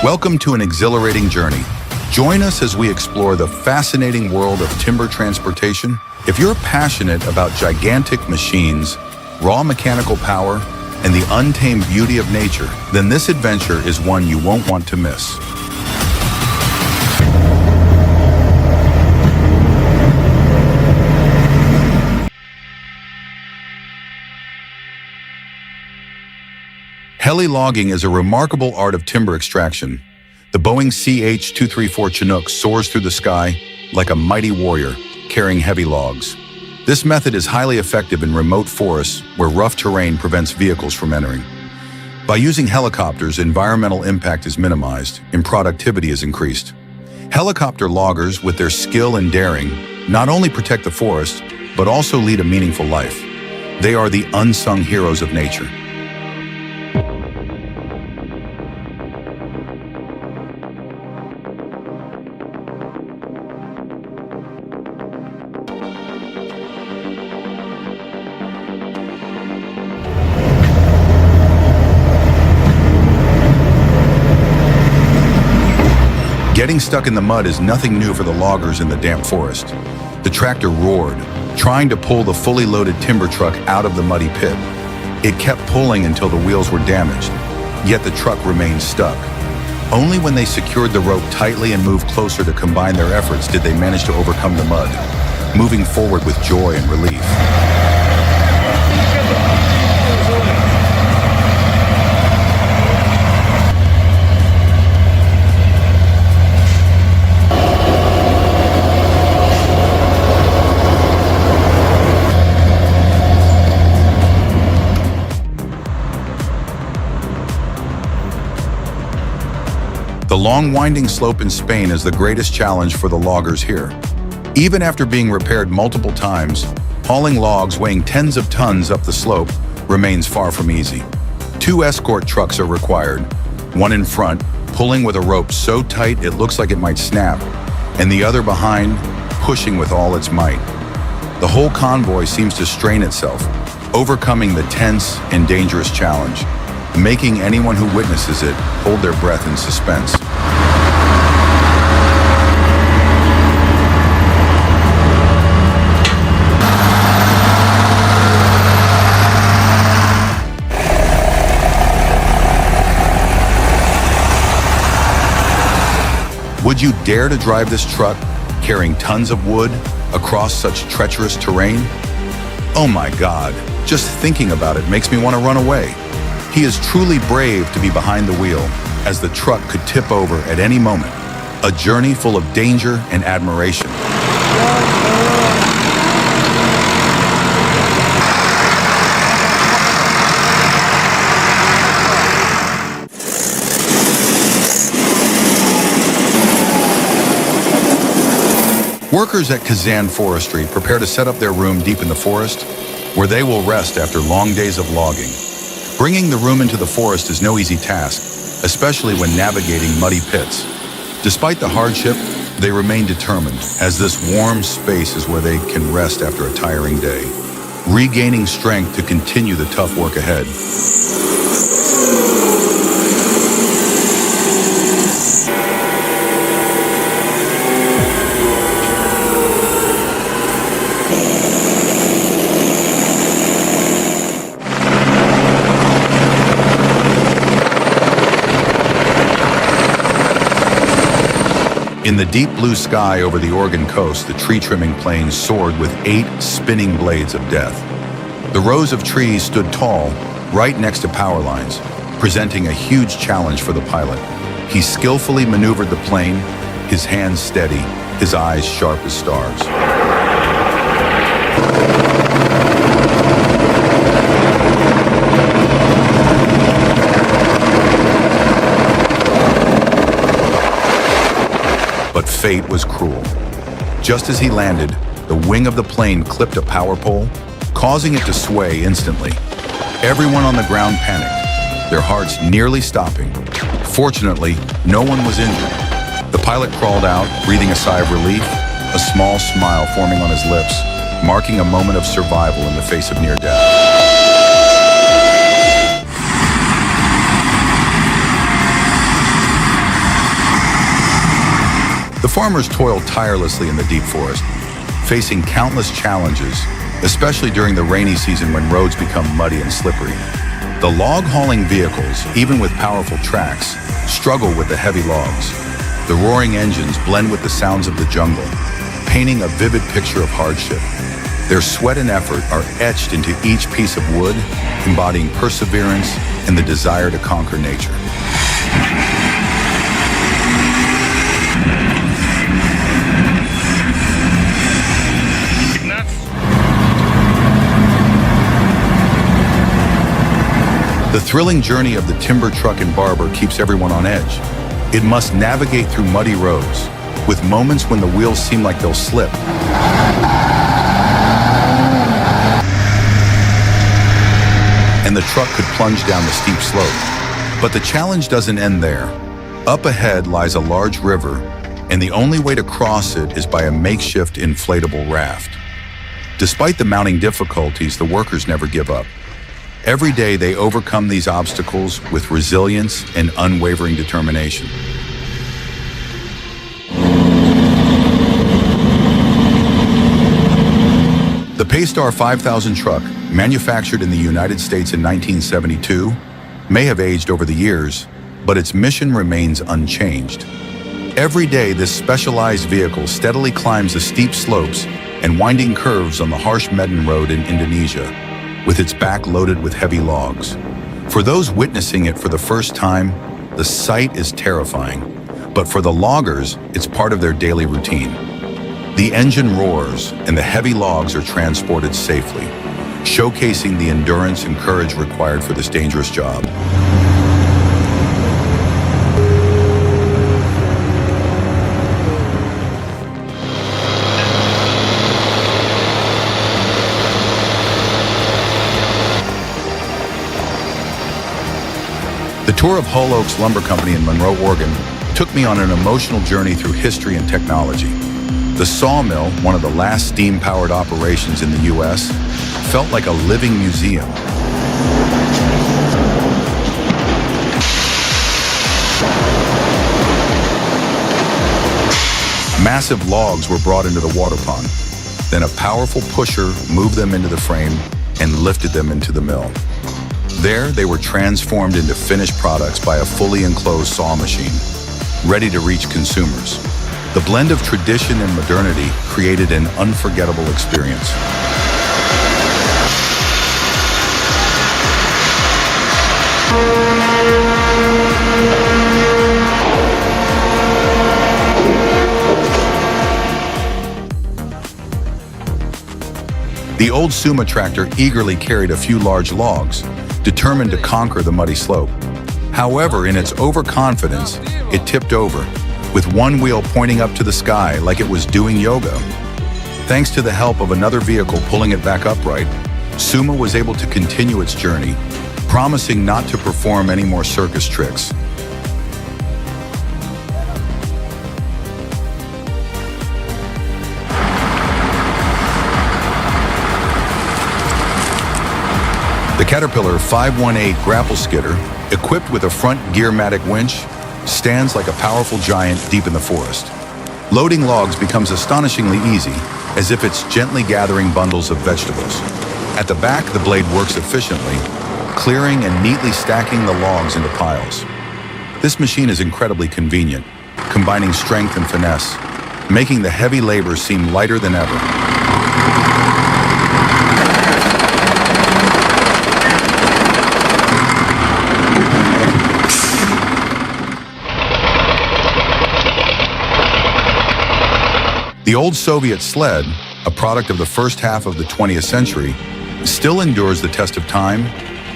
Welcome to an exhilarating journey. Join us as we explore the fascinating world of timber transportation. If you're passionate about gigantic machines, raw mechanical power, and the untamed beauty of nature, then this adventure is one you won't want to miss. Heli logging is a remarkable art of timber extraction. The Boeing CH-234 Chinook soars through the sky like a mighty warrior, carrying heavy logs. This method is highly effective in remote forests where rough terrain prevents vehicles from entering. By using helicopters, environmental impact is minimized and productivity is increased. Helicopter loggers, with their skill and daring, not only protect the forest, but also lead a meaningful life. They are the unsung heroes of nature. Getting stuck in the mud is nothing new for the loggers in the damp forest. The tractor roared, trying to pull the fully loaded timber truck out of the muddy pit. It kept pulling until the wheels were damaged, yet the truck remained stuck. Only when they secured the rope tightly and moved closer to combine their efforts did they manage to overcome the mud, moving forward with joy and relief. The long winding slope in Spain is the greatest challenge for the loggers here. Even after being repaired multiple times, hauling logs weighing tens of tons up the slope remains far from easy. 2 escort trucks are required, one in front, pulling with a rope so tight it looks like it might snap, and the other behind, pushing with all its might. The whole convoy seems to strain itself, overcoming the tense and dangerous challenge, making anyone who witnesses it hold their breath in suspense. Would you dare to drive this truck, carrying tons of wood, across such treacherous terrain? Oh my God, just thinking about it makes me want to run away. He is truly brave to be behind the wheel, as the truck could tip over at any moment. A journey full of danger and admiration. Workers at Kazan Forestry prepare to set up their room deep in the forest, where they will rest after long days of logging. Bringing the room into the forest is no easy task, especially when navigating muddy pits. Despite the hardship, they remain determined, as this warm space is where they can rest after a tiring day, regaining strength to continue the tough work ahead. In the deep blue sky over the Oregon coast, the tree trimming planes soared with 8 spinning blades of death. The rows of trees stood tall, right next to power lines, presenting a huge challenge for the pilot. He skillfully maneuvered the plane, his hands steady, his eyes sharp as stars. But fate was cruel. Just as he landed, the wing of the plane clipped a power pole, causing it to sway instantly. Everyone on the ground panicked, their hearts nearly stopping. Fortunately, no one was injured. The pilot crawled out, breathing a sigh of relief, a small smile forming on his lips, marking a moment of survival in the face of near death. The farmers toil tirelessly in the deep forest, facing countless challenges, especially during the rainy season when roads become muddy and slippery. The log hauling vehicles, even with powerful tracks, struggle with the heavy logs. The roaring engines blend with the sounds of the jungle, painting a vivid picture of hardship. Their sweat and effort are etched into each piece of wood, embodying perseverance and the desire to conquer nature. The thrilling journey of the timber truck and barber keeps everyone on edge. It must navigate through muddy roads, with moments when the wheels seem like they'll slip. And the truck could plunge down the steep slope. But the challenge doesn't end there. Up ahead lies a large river, and the only way to cross it is by a makeshift inflatable raft. Despite the mounting difficulties, the workers never give up. Every day they overcome these obstacles with resilience and unwavering determination. The Paystar 5000 truck, manufactured in the United States in 1972, may have aged over the years, but its mission remains unchanged. Every day, this specialized vehicle steadily climbs the steep slopes and winding curves on the harsh Medan Road in Indonesia, with its back loaded with heavy logs. For those witnessing it for the first time, the sight is terrifying, but for the loggers, it's part of their daily routine. The engine roars, and the heavy logs are transported safely, showcasing the endurance and courage required for this dangerous job. The tour of Hull Oaks Lumber Company in Monroe, Oregon, took me on an emotional journey through history and technology. The sawmill, one of the last steam-powered operations in the U.S., felt like a living museum. Massive logs were brought into the water pond. Then a powerful pusher moved them into the frame and lifted them into the mill. There, they were transformed into finished products by a fully enclosed saw machine, ready to reach consumers. The blend of tradition and modernity created an unforgettable experience. The old Suma tractor eagerly carried a few large logs, determined to conquer the muddy slope. However, in its overconfidence, it tipped over, with one wheel pointing up to the sky like it was doing yoga. Thanks to the help of another vehicle pulling it back upright, Suma was able to continue its journey, promising not to perform any more circus tricks. The Caterpillar 518 grapple skidder, equipped with a front Gearmatic winch, stands like a powerful giant deep in the forest. Loading logs becomes astonishingly easy, as if it's gently gathering bundles of vegetables. At the back, the blade works efficiently, clearing and neatly stacking the logs into piles. This machine is incredibly convenient, combining strength and finesse, making the heavy labor seem lighter than ever. The old Soviet sled, a product of the first half of the 20th century, still endures the test of time,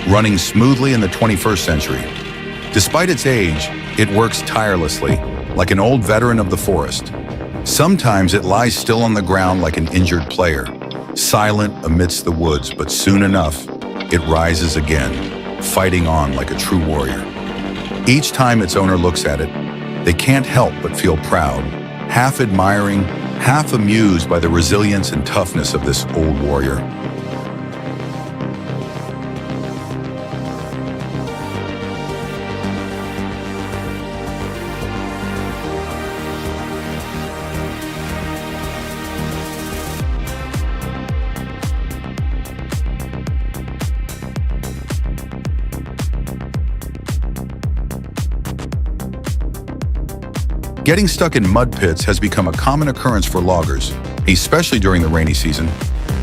running smoothly in the 21st century. Despite its age, it works tirelessly, like an old veteran of the forest. Sometimes it lies still on the ground like an injured player, silent amidst the woods, but soon enough, it rises again, fighting on like a true warrior. Each time its owner looks at it, they can't help but feel proud, half admiring, half amused by the resilience and toughness of this old warrior. Getting stuck in mud pits has become a common occurrence for loggers, especially during the rainy season.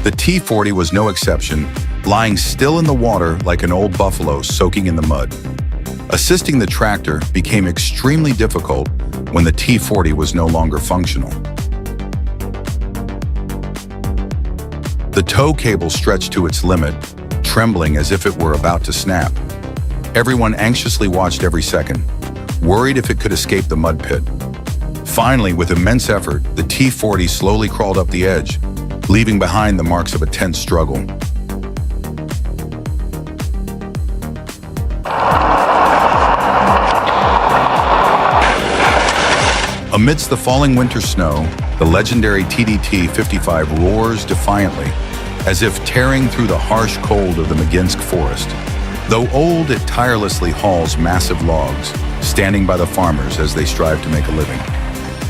The T-40 was no exception, lying still in the water like an old buffalo soaking in the mud. Assisting the tractor became extremely difficult when the T-40 was no longer functional. The tow cable stretched to its limit, trembling as if it were about to snap. Everyone anxiously watched every second, worried if it could escape the mud pit. Finally, with immense effort, the T-40 slowly crawled up the edge, leaving behind the marks of a tense struggle. Amidst the falling winter snow, the legendary TDT-55 roars defiantly, as if tearing through the harsh cold of the Maginsk forest. Though old, it tirelessly hauls massive logs, standing by the farmers as they strive to make a living.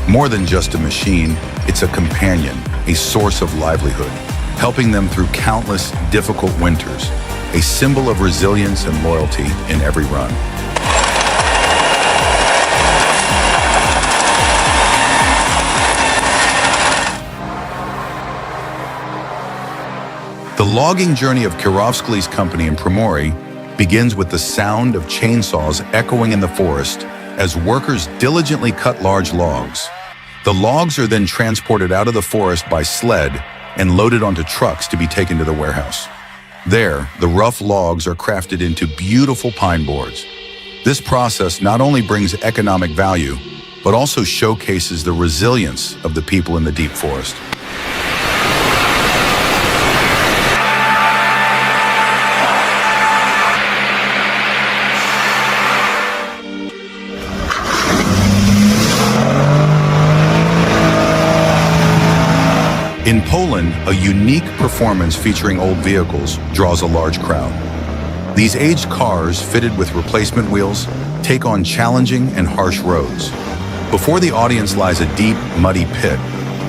More than just a machine, it's a companion, a source of livelihood, helping them through countless difficult winters, a symbol of resilience and loyalty in every run. The logging journey of Kirovskli's company in Primory begins with the sound of chainsaws echoing in the forest as workers diligently cut large logs. The logs are then transported out of the forest by sled and loaded onto trucks to be taken to the warehouse. There, the rough logs are crafted into beautiful pine boards. This process not only brings economic value, but also showcases the resilience of the people in the deep forest. In Poland, a unique performance featuring old vehicles draws a large crowd. These aged cars, fitted with replacement wheels, take on challenging and harsh roads. Before the audience lies a deep, muddy pit,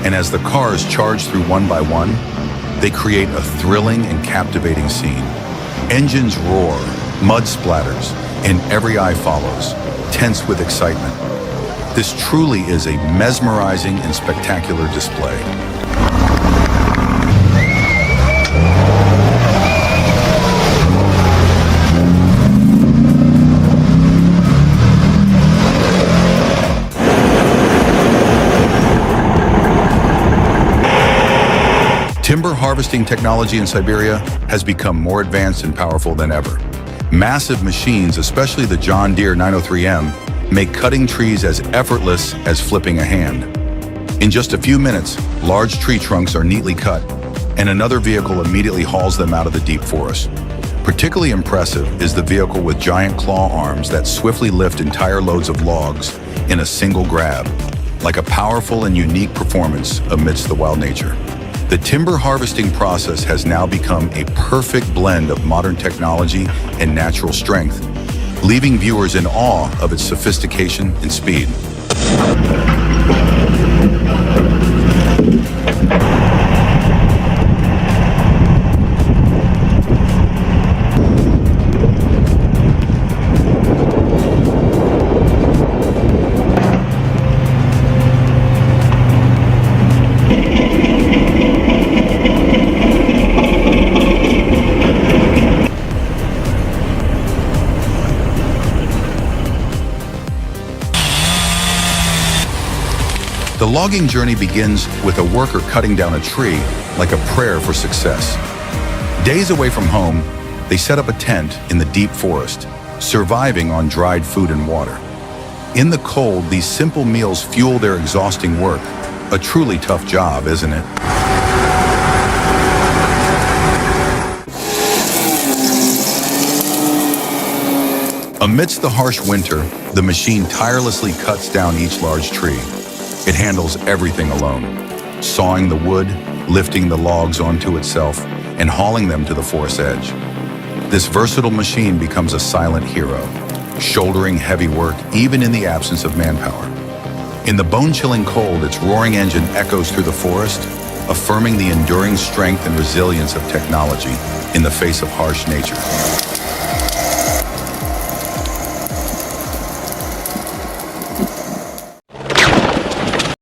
and as the cars charge through one by one, they create a thrilling and captivating scene. Engines roar, mud splatters, and every eye follows, tense with excitement. This truly is a mesmerizing and spectacular display. Timber harvesting technology in Siberia has become more advanced and powerful than ever. Massive machines, especially the John Deere 903M, make cutting trees as effortless as flipping a hand. In just a few minutes, large tree trunks are neatly cut, and another vehicle immediately hauls them out of the deep forest. Particularly impressive is the vehicle with giant claw arms that swiftly lift entire loads of logs in a single grab, like a powerful and unique performance amidst the wild nature. The timber harvesting process has now become a perfect blend of modern technology and natural strength, leaving viewers in awe of its sophistication and speed. The logging journey begins with a worker cutting down a tree like a prayer for success. Days away from home, they set up a tent in the deep forest, surviving on dried food and water. In the cold, these simple meals fuel their exhausting work. A truly tough job, isn't it? Amidst the harsh winter, the machine tirelessly cuts down each large tree. It handles everything alone, sawing the wood, lifting the logs onto itself, and hauling them to the forest edge. This versatile machine becomes a silent hero, shouldering heavy work even in the absence of manpower. In the bone-chilling cold, its roaring engine echoes through the forest, affirming the enduring strength and resilience of technology in the face of harsh nature.